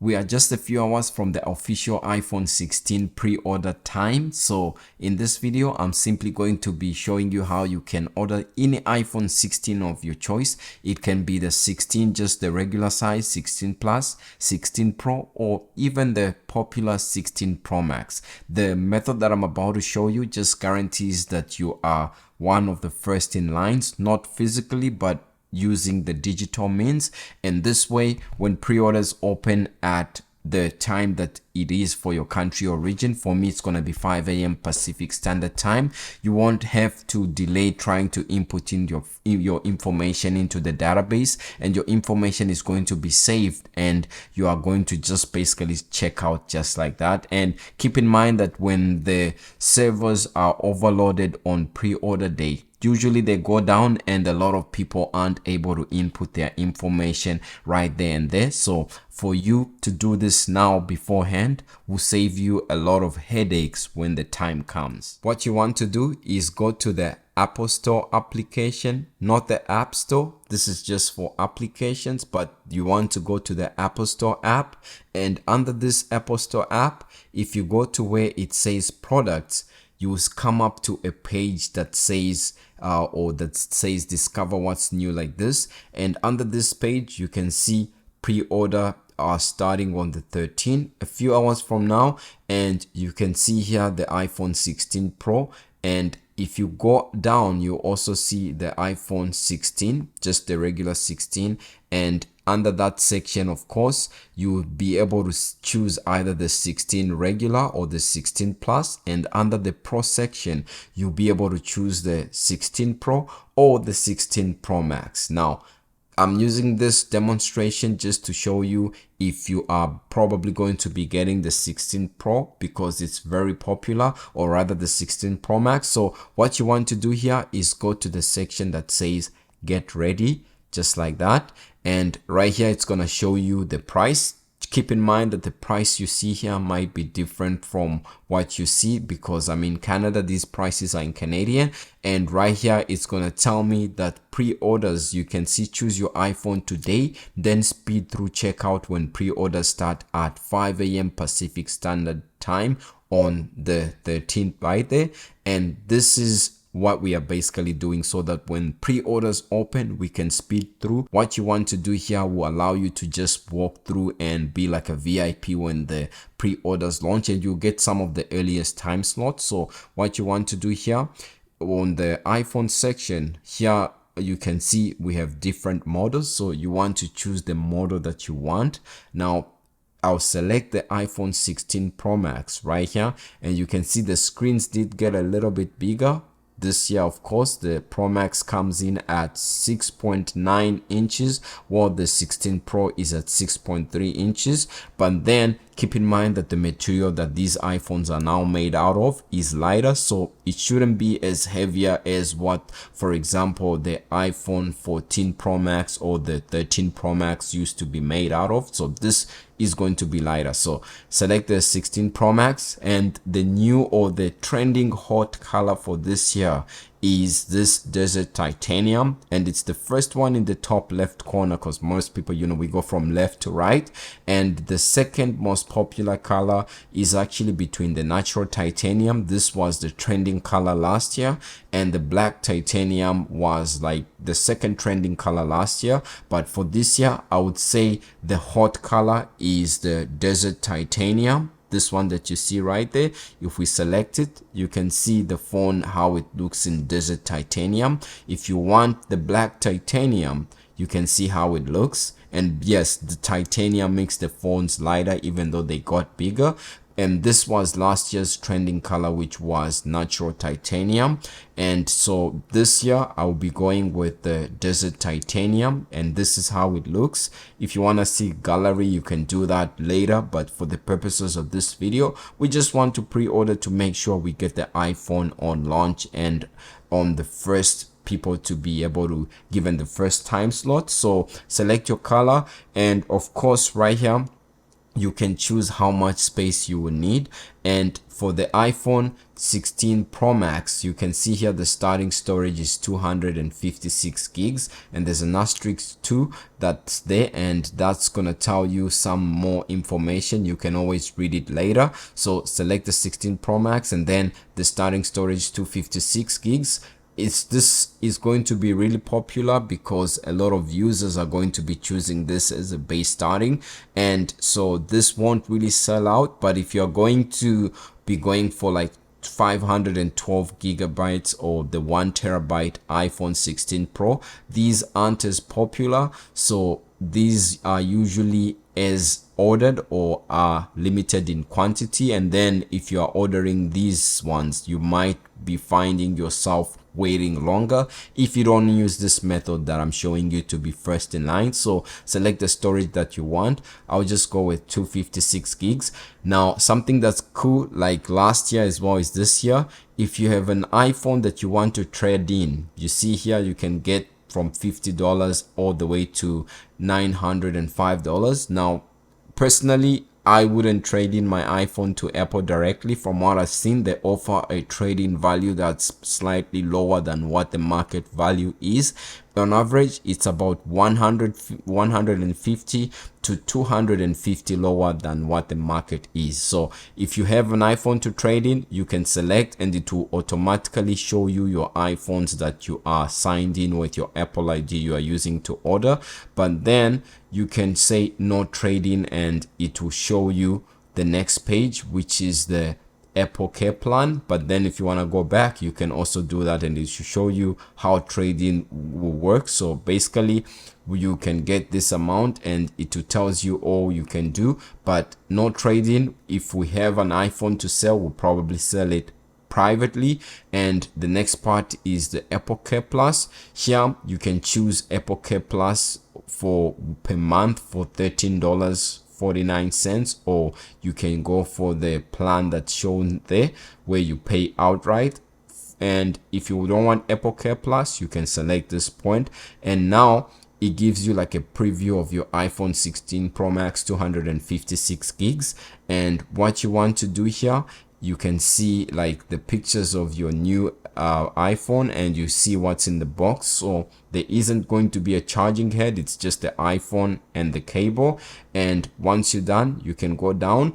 We are just a few hours from the official iPhone 16 pre-order time. So in this video, I'm simply going to be showing you how you can order any iPhone 16 of your choice. It can be the 16, just the regular size, 16 Plus, 16 Pro, or even the popular 16 Pro Max. The method that I'm about to show you just guarantees that you are one of the first in lines, not physically, but using the digital means. And this way, when pre-orders open at the time that it is for your country or region, for me it's going to be 5 a.m. Pacific Standard Time, you won't have to delay trying to input in your information into the database, and your information is going to be saved, and you are going to just basically check out just like that. And keep in mind that when the servers are overloaded on pre-order day, usually they go down and a lot of people aren't able to input their information right there and there. So for you to do this now beforehand will save you a lot of headaches when the time comes. What you want to do is go to the Apple Store application, not the App Store. This is just for applications, but you want to go to the Apple Store app, and under this Apple Store app, if you go to where it says products, you will come up to a page that says discover what's new, like this. And under this page, you can see pre-order are starting on the 13th, a few hours from now. And you can see here the iPhone 16 Pro. And if you go down, you also see the iPhone 16, just the regular 16. And under that section, of course, you will be able to choose either the 16 regular or the 16 Plus. And under the Pro section, you'll be able to choose the 16 Pro or the 16 Pro Max. Now, I'm using this demonstration just to show you if you are probably going to be getting the 16 Pro because it's very popular, or rather the 16 Pro Max. So what you want to do here is go to the section that says get ready, just like that. And right here, it's going to show you the price. Keep in mind that the price you see here might be different from what you see, because I'm in Canada, these prices are in Canadian. And right here, it's going to tell me that pre-orders, you can see choose your iPhone today, then speed through checkout when pre-orders start at 5 a.m. Pacific Standard Time on the 13th right there. And this is what we are basically doing, so that when pre-orders open, we can speed through. What you want to do here will allow you to just walk through and be like a VIP when the pre-orders launch, and you'll get some of the earliest time slots. So what you want to do here on the iPhone section here, you can see we have different models. So you want to choose the model that you want. Now, I'll select the iPhone 16 Pro Max right here, and you can see the screens did get a little bit bigger. This year, of course, the Pro Max comes in at 6.9 inches, while the 16 Pro is at 6.3 inches. But then keep in mind that the material that these iPhones are now made out of is lighter, so it shouldn't be as heavier as what, for example, the iPhone 14 Pro Max or the 13 Pro Max used to be made out of. So this is going to be lighter. So select the 16 Pro Max, and the new or the trending hot color for this year is this desert titanium, and it's the first one in the top left corner, because most people, we go from left to right. And the second most popular color is actually between the natural titanium. This was the trending color last year, and the black titanium was like the second trending color last year. But for this year, I would say the hot color is the desert titanium, this one that you see right there. If we select it, you can see the phone, how it looks in desert titanium. If you want the black titanium, you can see how it looks. And yes, the titanium makes the phones lighter, even though they got bigger. And this was last year's trending color, which was natural titanium. And so this year I'll be going with the desert titanium, and this is how it looks. If you want to see gallery, you can do that later, but for the purposes of this video, we just want to pre-order to make sure we get the iPhone on launch and on the first people to be able to given the first time slot. So select your color, and of course right here you can choose how much space you will need. And for the iPhone 16 Pro Max, you can see here the starting storage is 256 gigs, and there's an asterisk too that's there, and that's gonna tell you some more information. You can always read it later. So select the 16 Pro Max, and then the starting storage 256 gigs. This is going to be really popular because a lot of users are going to be choosing this as a base starting, and so this won't really sell out. But if you're going to be going for like 512 gigabytes or the 1 terabyte iPhone 16 Pro, these aren't as popular, so these are usually as ordered or are limited in quantity. And then if you are ordering these ones, you might be finding yourself waiting longer if you don't use this method that I'm showing you to be first in line. So select the storage that you want. I'll just go with 256 gigs. Now something that's cool, like last year as well as this year, if you have an iPhone that you want to trade in, you see here you can get from $50 all the way to $905. Now personally, I wouldn't trade in my iPhone to Apple directly. From what I've seen, they offer a trade-in value that's slightly lower than what the market value is. On average, it's about 150 to 250 lower than what the market is. So if you have an iPhone to trade in, you can select, and it will automatically show you your iPhones that you are signed in with your Apple ID you are using to order. But then you can say no trading, and it will show you the next page, which is the Apple Care plan. But then if you want to go back, you can also do that, and it should show you how trading will work. So basically you can get this amount, and it tells you all you can do, but no trading. If we have an iPhone to sell, we'll probably sell it privately. And the next part is the Apple Care Plus. Here you can choose Apple Care Plus for per month for $13.49, or you can go for the plan that's shown there where you pay outright. And if you don't want Apple Care Plus, you can select this point, and now it gives you like a preview of your iPhone 16 Pro Max 256 gigs. And what you want to do here, you can see like the pictures of your new iPhone, and you see what's in the box. So there isn't going to be a charging head, it's just the iPhone and the cable. And once you're done, you can go down.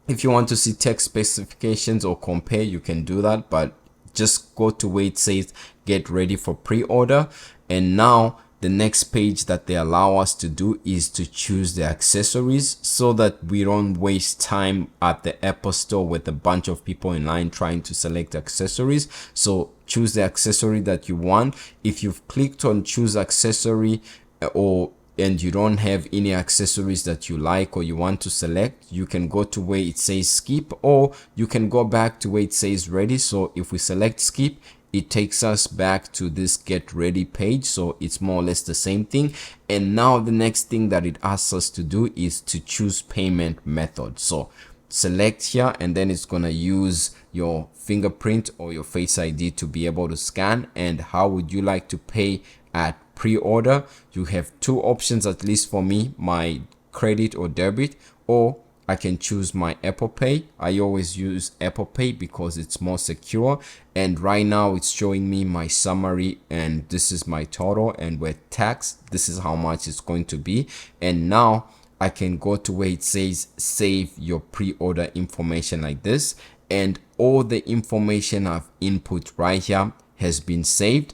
If you want to see text specifications or compare, you can do that, but just go to where it says get ready for pre-order. And now the next page that they allow us to do is to choose the accessories, so that we don't waste time at the Apple store with a bunch of people in line trying to select accessories. So choose the accessory that you want. If you've clicked on choose accessory and you don't have any accessories that you like or you want to select, you can go to where it says skip, or you can go back to where it says ready. So if we select skip, it takes us back to this get ready page. So it's more or less the same thing. And now the next thing that it asks us to do is to choose payment method. So select here, and then it's going to use your fingerprint or your Face ID to be able to scan. And how would you like to pay at pre-order? You have two options, at least for me, my credit or debit, or I can choose my Apple Pay. I always use Apple Pay because it's more secure. And right now it's showing me my summary, and this is my total, and with tax, this is how much it's going to be. And now I can go to where it says save your pre-order information like this, and all the information I've input right here has been saved.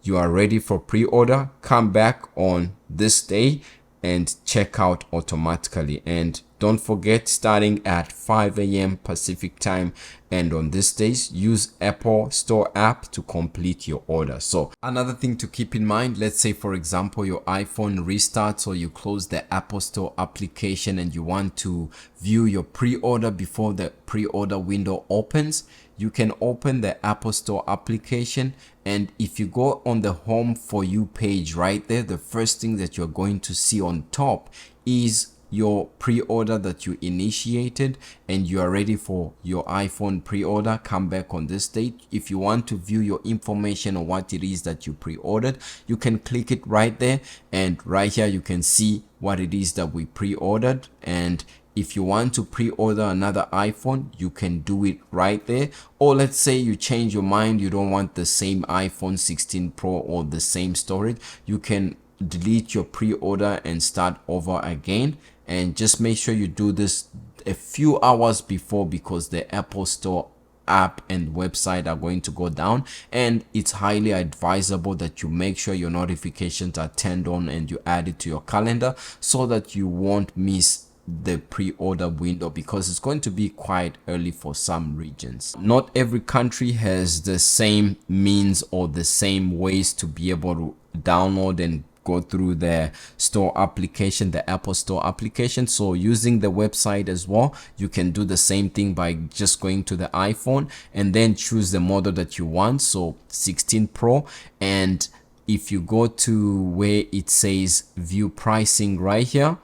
You are ready for pre-order. Come back on this day and check out automatically. And don't forget, starting at 5 a.m. Pacific time, and on these days, use Apple Store app to complete your order. So another thing to keep in mind, let's say for example your iPhone restarts, or you close the Apple Store application and you want to view your pre-order before the pre-order window opens. You can open the Apple Store application, and if you go on the home for you page right there, the first thing that you're going to see on top is your pre-order that you initiated, and you are ready for your iPhone pre-order. Come back on this date. If you want to view your information on what it is that you pre-ordered, you can click it right there, and right here you can see what it is that we pre-ordered. And if you want to pre-order another iPhone, you can do it right there. Or let's say you change your mind, you don't want the same iPhone 16 Pro or the same storage, you can delete your pre-order and start over again. And just make sure you do this a few hours before, because the Apple Store app and website are going to go down, and it's highly advisable that you make sure your notifications are turned on and you add it to your calendar so that you won't miss the pre-order window, because it's going to be quite early for some regions. Not every country has the same means or the same ways to be able to download and go through the store application, the Apple Store application. So using the website as well, you can do the same thing by just going to the iPhone and then choose the model that you want, so 16 Pro. And if you go to where it says view pricing right here,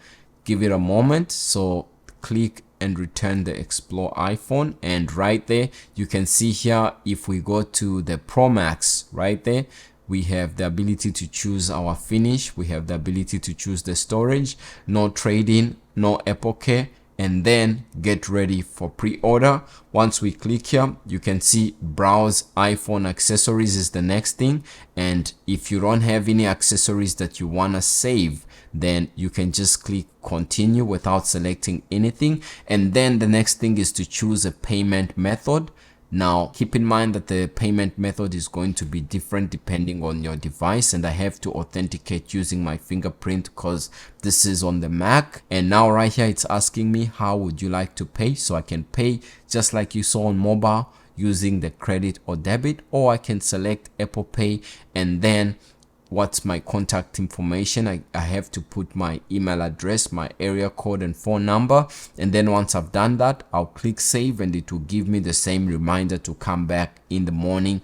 give it a moment. So click and return the Explore iPhone, and right there you can see here, if we go to the Pro Max right there, we have the ability to choose our finish, we have the ability to choose the storage, no trade-in, no Apple Care, and then get ready for pre-order. Once we click here, you can see browse iPhone accessories is the next thing. And if you don't have any accessories that you want to save, then you can just click continue without selecting anything. And then the next thing is to choose a payment method. Now, keep in mind that the payment method is going to be different depending on your device, and I have to authenticate using my fingerprint because this is on the Mac. And now right here, it's asking me how would you like to pay. So I can pay just like you saw on mobile using the credit or debit, or I can select Apple Pay, and then what's my contact information. I have to put my email address, my area code and phone number, and then once I've done that, I'll click save, and it will give me the same reminder to come back in the morning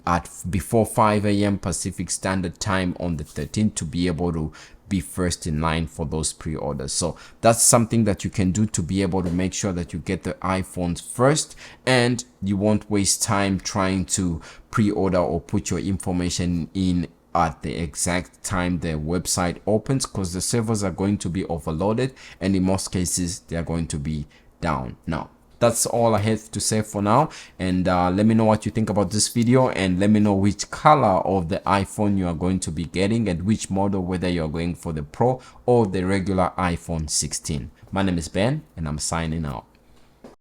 at before 5 a.m. Pacific Standard Time on the 13th to be able to be first in line for those pre-orders. So that's something that you can do to be able to make sure that you get the iPhones first, and you won't waste time trying to pre-order or put your information in at the exact time the website opens, because the servers are going to be overloaded, and in most cases they are going to be down. Now that's all I have to say for now, and let me know what you think about this video, and let me know which color of the iPhone you are going to be getting and which model, whether you're going for the Pro or the regular iPhone 16. My name is Ben, and I'm signing out.